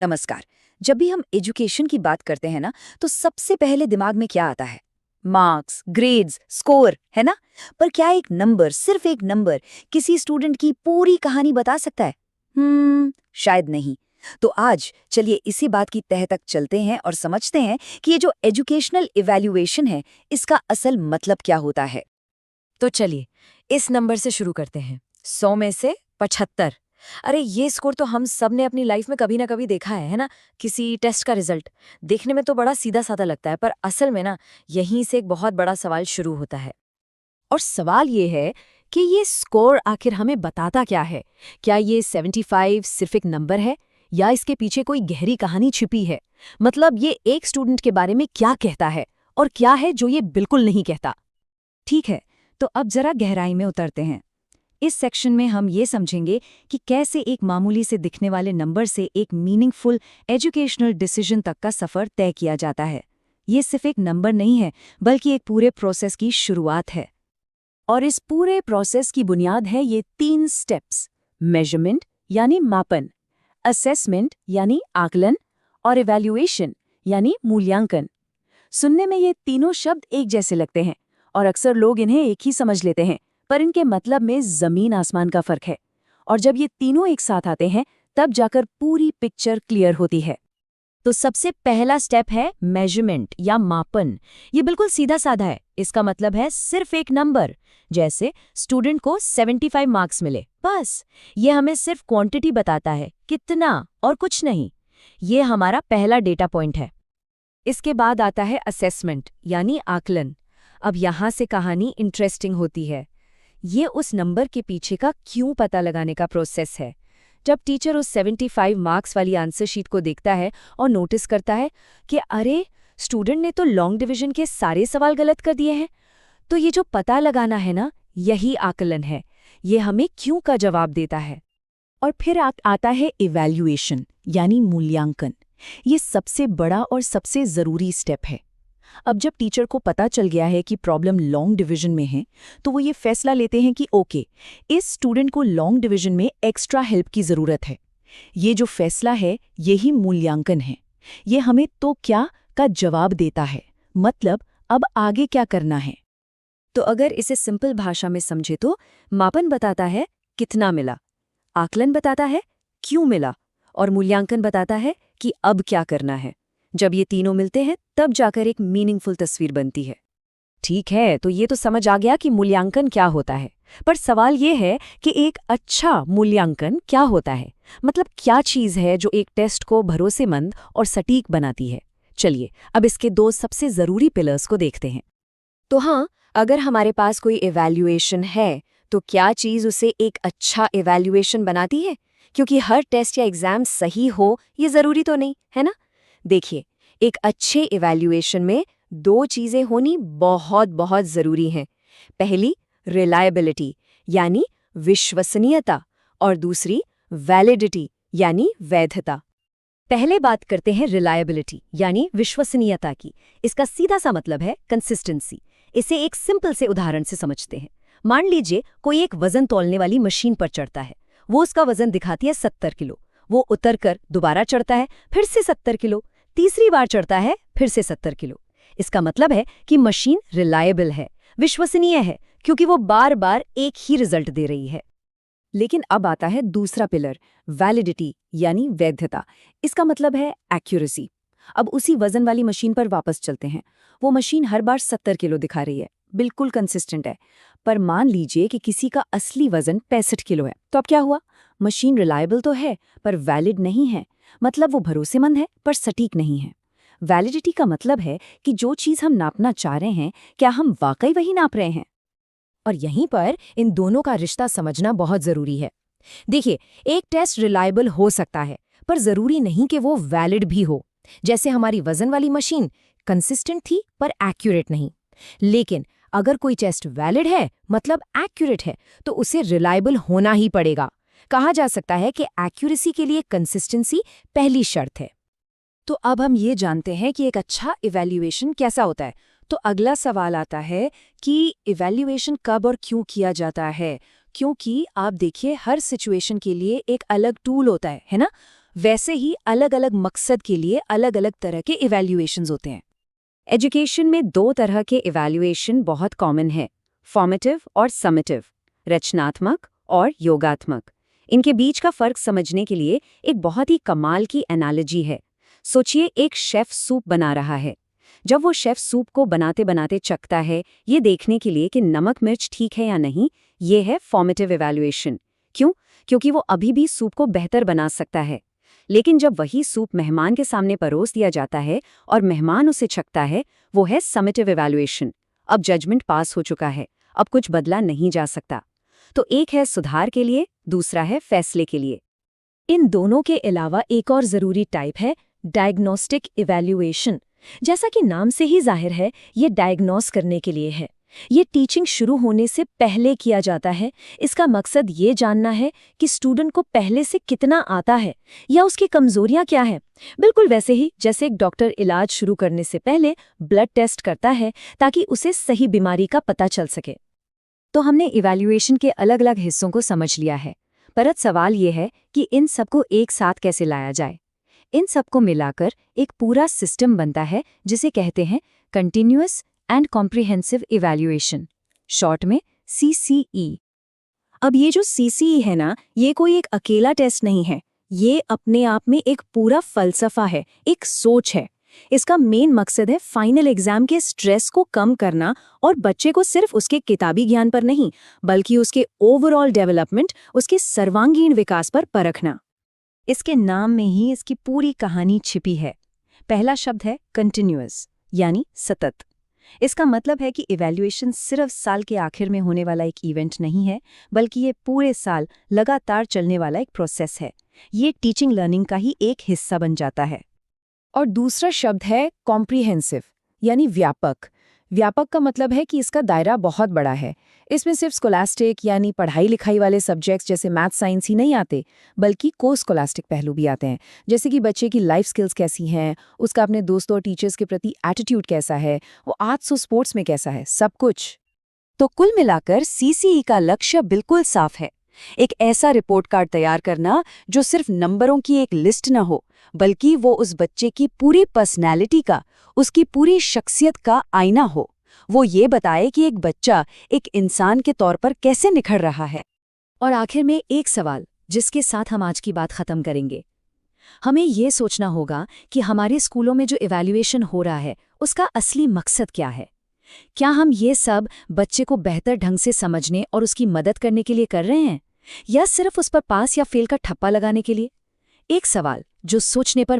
नमस्कार। जब भी हम एजुकेशन की बात करते हैं ना, तो सबसे पहले दिमाग में क्या आता है? मार्क्स, ग्रेड्स, स्कोर, है ना? पर क्या एक नंबर, सिर्फ एक नंबर, किसी स्टूडेंट की पूरी कहानी बता सकता है? शायद नहीं। तो आज चलिए इसी बात की तह तक चलते हैं और समझते हैं कि ये जो एजुकेशनल इवैल्यूएशन है, इसका असल मतलब क्या होता है। तो चलिए इस नंबर से शुरू करते हैं। 100 में से 75। अरे ये स्कोर तो हम सब ने अपनी लाइफ में कभी ना कभी देखा है ना? किसी टेस्ट का रिजल्ट देखने में तो बड़ा सीधा साधा लगता है, पर असल में ना यहीं से एक बहुत बड़ा सवाल शुरू होता है। और सवाल ये है कि ये स्कोर आखिर हमें बताता क्या है? क्या ये 75 सिर्फ एक नंबर है या इसके पीछे कोई गहरी कहानी छिपी है? मतलब ये एक स्टूडेंट के बारे में क्या कहता है और क्या है जो ये बिल्कुल नहीं कहता? ठीक है, तो अब जरा गहराई में उतरते हैं। इस सेक्शन में हम ये समझेंगे कि कैसे एक मामूली से दिखने वाले नंबर से एक मीनिंगफुल एजुकेशनल डिसीजन तक का सफ़र तय किया जाता है। ये सिर्फ एक नंबर नहीं है, बल्कि एक पूरे प्रोसेस की शुरुआत है। और इस पूरे प्रोसेस की बुनियाद है ये 3 स्टेप्स: मेजरमेंट यानी मापन, असेसमेंट यानी आकलन, और इवैल्यूएशन यानी मूल्यांकन। सुनने में ये तीनों शब्द एक जैसे लगते हैं और अक्सर लोग इन्हें एक ही समझ लेते हैं, पर इनके मतलब में जमीन आसमान का फर्क है। और जब ये तीनों एक साथ आते हैं तब जाकर पूरी पिक्चर क्लियर होती है। तो सबसे पहला स्टेप है मेजरमेंट या मापन। ये बिल्कुल सीधा साधा है। इसका मतलब है सिर्फ एक नंबर। जैसे स्टूडेंट को 75 मार्क्स मिले, बस ये हमें सिर्फ क्वांटिटी बताता है, कितना, और कुछ नहीं। ये हमारा पहला डेटा पॉइंट है। इसके बाद आता है असेसमेंट यानी आकलन। अब यहाँ से कहानी इंटरेस्टिंग होती है। ये उस नंबर के पीछे का क्यों पता लगाने का प्रोसेस है। जब टीचर उस 75 मार्क्स वाली आंसर शीट को देखता है और नोटिस करता है कि अरे, स्टूडेंट ने तो लॉन्ग डिवीजन के सारे सवाल गलत कर दिए हैं, तो ये जो पता लगाना है ना, यही आकलन है। ये हमें क्यों का जवाब देता है। और फिर आता है इवैल्यूएशन यानी मूल्यांकन। ये सबसे बड़ा और सबसे ज़रूरी स्टेप है। अब जब टीचर को पता चल गया है कि प्रॉब्लम लॉन्ग डिवीजन में है, तो वो ये फैसला लेते हैं कि ओके, इस स्टूडेंट को लॉन्ग डिवीजन में एक्स्ट्रा हेल्प की ज़रूरत है। ये जो फैसला है, यही मूल्यांकन है। ये हमें तो क्या का जवाब देता है, मतलब अब आगे क्या करना है। तो अगर इसे सिंपल भाषा में समझे तो मापन बताता है कितना मिला, आकलन बताता है क्यों मिला, और मूल्यांकन बताता है कि अब क्या करना है। जब ये तीनों मिलते हैं तब जाकर एक मीनिंगफुल तस्वीर बनती है। ठीक है, तो ये तो समझ आ गया कि मूल्यांकन क्या होता है। पर सवाल ये है कि एक अच्छा मूल्यांकन क्या होता है? मतलब क्या चीज़ है जो एक टेस्ट को भरोसेमंद और सटीक बनाती है? चलिए अब इसके 2 सबसे ज़रूरी पिलर्स को देखते हैं। तो हाँ, अगर हमारे पास कोई इवैल्यूएशन है, तो क्या चीज़ उसे एक अच्छा इवैल्यूएशन बनाती है? क्योंकि हर टेस्ट या एग्ज़ाम सही हो ये ज़रूरी तो नहीं, है ना? देखिए, एक अच्छे इवैल्यूएशन में 2 चीज़ें होनी बहुत बहुत ज़रूरी हैं। पहली, रिलायबिलिटी यानी विश्वसनीयता, और दूसरी वैलिडिटी यानी वैधता। पहले बात करते हैं रिलायबिलिटी यानी विश्वसनीयता की। इसका सीधा सा मतलब है कंसिस्टेंसी। इसे एक सिंपल से उदाहरण से समझते हैं। मान लीजिए कोई एक वजन तौलने वाली मशीन पर चढ़ता है। वो उसका वजन दिखाती है 70 किलो। वो उतरकर दोबारा चढ़ता है, फिर से 70 किलो, तीसरी बार चढ़ता है, फिर से 70 किलो। इसका मतलब है कि मशीन रिलायबल है, विश्वसनीय है, क्योंकि वो बार बार एक ही रिजल्ट दे रही है। लेकिन अब आता है दूसरा पिलर, वैलिडिटी यानी वैधता। इसका मतलब है एक्यूरेसी। अब उसी वजन वाली मशीन पर वापस चलते हैं। वो मशीन हर बार 70 किलो दिखा रही है, बिल्कुल कंसिस्टेंट है। पर मान लीजिए कि किसी का असली वजन 65 किलो है, तो अब क्या हुआ? मशीन रिलायबल तो है, पर वैलिड नहीं है। मतलब वो भरोसेमंद है, पर सटीक नहीं है। वैलिडिटी का मतलब है कि जो चीज़ हम नापना चाह रहे हैं, क्या हम वाकई वही नाप रहे हैं? और यहीं पर इन दोनों का रिश्ता समझना बहुत ज़रूरी है। देखिए, एक टेस्ट रिलायबल हो सकता है, पर ज़रूरी नहीं कि वो वैलिड भी हो। जैसे हमारी वजन वाली मशीन कंसिस्टेंट थी पर एक्यूरेट नहीं। लेकिन अगर कोई टेस्ट वैलिड है, मतलब एक्यूरेट है, तो उसे रिलायबल होना ही पड़ेगा। कहा जा सकता है कि एक्यूरेसी के लिए कंसिस्टेंसी पहली शर्त है। तो अब हम ये जानते हैं कि एक अच्छा इवैल्यूएशन कैसा होता है। तो अगला सवाल आता है कि इवैल्यूएशन कब और क्यों किया जाता है। क्योंकि आप देखिए, हर सिचुएशन के लिए एक अलग टूल होता है ना? वैसे ही अलग अलग मकसद के लिए अलग अलग तरह के इवैल्यूएशंस होते हैं। एजुकेशन में 2 तरह के इवैल्यूएशन बहुत कॉमन है, फॉर्मेटिव और समेटिव, रचनात्मक और योगात्मक। इनके बीच का फर्क समझने के लिए एक बहुत ही कमाल की एनालॉजी है। सोचिए, एक शेफ सूप बना रहा है। जब वो शेफ सूप को बनाते बनाते चखता है, ये देखने के लिए कि नमक मिर्च ठीक है या नहीं, ये है फॉर्मेटिव इवैल्यूएशन। क्यों? क्योंकि वो अभी भी सूप को बेहतर बना सकता है। लेकिन जब वही सूप मेहमान के सामने परोस दिया जाता है और मेहमान उसे चखता है, वो है समेटिव इवैल्यूएशन। अब जजमेंट पास हो चुका है, अब कुछ बदला नहीं जा सकता। तो एक है सुधार के लिए, दूसरा है फैसले के लिए। इन दोनों के अलावा एक और जरूरी टाइप है डायग्नोस्टिक इवैल्यूएशन। जैसा कि नाम से ही जाहिर है, ये डायग्नोस करने के लिए है। ये टीचिंग शुरू होने से पहले किया जाता है। इसका मकसद ये जानना है कि स्टूडेंट को पहले से कितना आता है या उसकी कमजोरियां क्या है। बिल्कुल वैसे ही जैसे एक डॉक्टर इलाज शुरू करने से पहले ब्लड टेस्ट करता है ताकि उसे सही बीमारी का पता चल सके। तो हमने इवैल्यूएशन के अलग अलग हिस्सों को समझ लिया है, पर अब सवाल ये है कि इन सबको एक साथ कैसे लाया जाए। इन सबको मिलाकर एक पूरा सिस्टम बनता है जिसे कहते हैं continuous and comprehensive evaluation, short में CCE। अब ये जो CCE है ना, ये कोई एक अकेला टेस्ट नहीं है। ये अपने आप में एक पूरा फलसफा है, एक सोच है। इसका मेन मकसद है फाइनल एग्जाम के स्ट्रेस को कम करना और बच्चे को सिर्फ उसके किताबी ज्ञान पर नहीं, बल्कि उसके ओवरऑल डेवलपमेंट, उसके सर्वांगीण विकास पर परखना। इसके नाम में ही इसकी पूरी कहानी छिपी है। पहला शब्द है कंटिन्यूअस, यानी सतत। इसका मतलब है कि इवैल्यूएशन सिर्फ साल के आखिर में होने वाला एक इवेंट नहीं है, बल्कि ये पूरे साल लगातार चलने वाला एक प्रोसेस है। ये टीचिंग लर्निंग का ही एक हिस्सा बन जाता है। और दूसरा शब्द है कॉम्प्रिहेंसिव, यानी व्यापक। व्यापक का मतलब है कि इसका दायरा बहुत बड़ा है। इसमें सिर्फ स्कोलास्टिक यानी पढ़ाई लिखाई वाले सब्जेक्ट्स जैसे मैथ साइंस ही नहीं आते, बल्कि को स्कोलास्टिक पहलू भी आते हैं। जैसे कि बच्चे की लाइफ स्किल्स कैसी हैं, उसका अपने दोस्तों और टीचर्स के प्रति एटीट्यूड कैसा है, वो आर्ट्स और स्पोर्ट्स में कैसा है, सब कुछ। तो कुल मिलाकर CCE का लक्ष्य बिल्कुल साफ है, एक ऐसा रिपोर्ट कार्ड तैयार करना जो सिर्फ नंबरों की एक लिस्ट न हो, बल्कि वो उस बच्चे की पूरी पर्सनैलिटी का, उसकी पूरी शख्सियत का आईना हो। वो ये बताए कि एक बच्चा एक इंसान के तौर पर कैसे निखर रहा है। और आखिर में एक सवाल जिसके साथ हम आज की बात खत्म करेंगे। हमें ये सोचना होगा कि हमारे स्कूलों में जो इवैल्यूएशन हो रहा है, उसका असली मकसद क्या है? क्या हम ये सब बच्चे को बेहतर ढंग से समझने और उसकी मदद करने के लिए कर रहे हैं, या सिर्फ उस पर पास या फेल का ठप्पा लगाने के लिए? एक सवाल जो सोचने पर